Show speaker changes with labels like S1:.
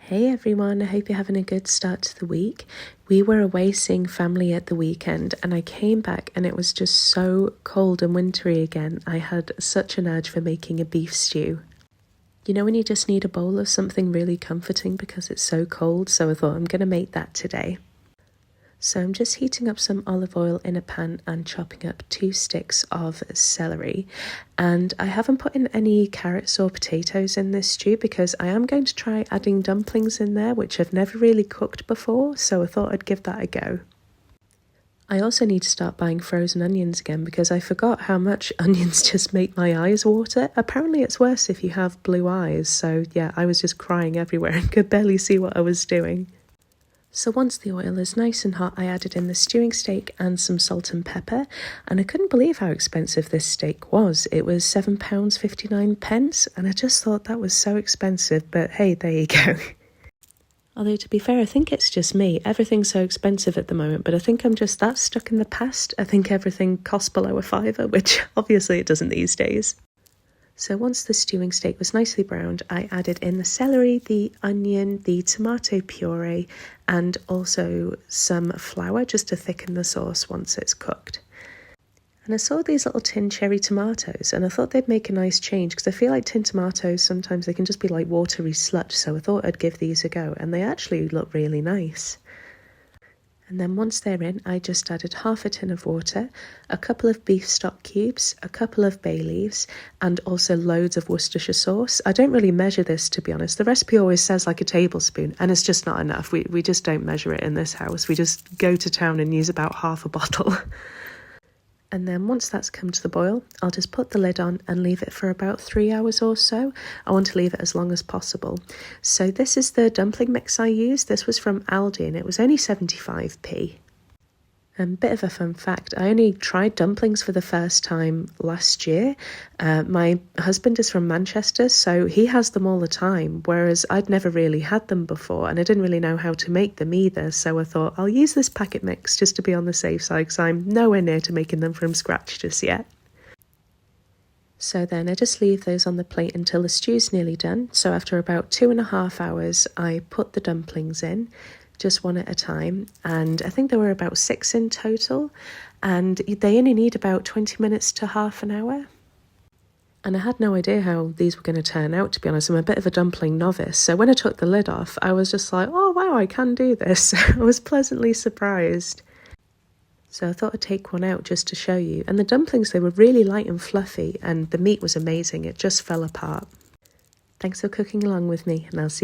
S1: Hey everyone, I hope you're having a good start to the week. We were away seeing family at the weekend and I came back and it was just so cold and wintry again. I had such an urge for making a beef stew. You know when you just need a bowl of something really comforting because it's so cold, so I thought I'm going to make that today. So I'm just heating up some olive oil in a pan and chopping up 2 sticks of celery. And I haven't put in any carrots or potatoes in this stew because I am going to try adding dumplings in there, which I've never really cooked before, so I thought I'd give that a go. I also need to start buying frozen onions again because I forgot how much onions just make my eyes water. Apparently it's worse if you have blue eyes, so yeah, I was just crying everywhere and could barely see what I was doing. So once the oil is nice and hot, I added in the stewing steak and some salt and pepper, and I couldn't believe how expensive this steak was. It was £7.59, and I just thought that was so expensive, but hey, there you go. Although to be fair, I think it's just me. Everything's so expensive at the moment, but I think I'm just that stuck in the past. I think everything costs below a fiver, which obviously it doesn't these days. So once the stewing steak was nicely browned, I added in the celery, the onion, the tomato puree, and also some flour just to thicken the sauce once it's cooked. And I saw these little tin cherry tomatoes and I thought they'd make a nice change because I feel like tin tomatoes, sometimes they can just be like watery sludge, so I thought I'd give these a go and they actually look really nice. And then once they're in, I just added half a tin of water, a couple of beef stock cubes, a couple of bay leaves, and also loads of Worcestershire sauce. I don't really measure this, to be honest. The recipe always says like a tablespoon, and it's just not enough. We just don't measure it in this house. We just go to town and use about half a bottle. And then once that's come to the boil, I'll just put the lid on and leave it for about 3 hours or so. I want to leave it as long as possible. So this is the dumpling mix I used. This was from Aldi and it was only 75p. And bit of a fun fact, I only tried dumplings for the first time last year. My husband is from Manchester, so he has them all the time, whereas I'd never really had them before and I didn't really know how to make them either. So I thought I'll use this packet mix just to be on the safe side because I'm nowhere near to making them from scratch just yet. So then I just leave those on the plate until the stew's nearly done. So after about 2.5 hours, I put the dumplings in, just one at a time, and I think there were about 6 in total, and they only need about 20 minutes to half an hour. And I had no idea how these were going to turn out, to be honest. I'm a bit of a dumpling novice, so when I took the lid off, I was just like, oh wow, I can do this. I was pleasantly surprised. So I thought I'd take one out just to show you, and the dumplings, they were really light and fluffy, and the meat was amazing. It just fell apart. Thanks for cooking along with me, and I'll see you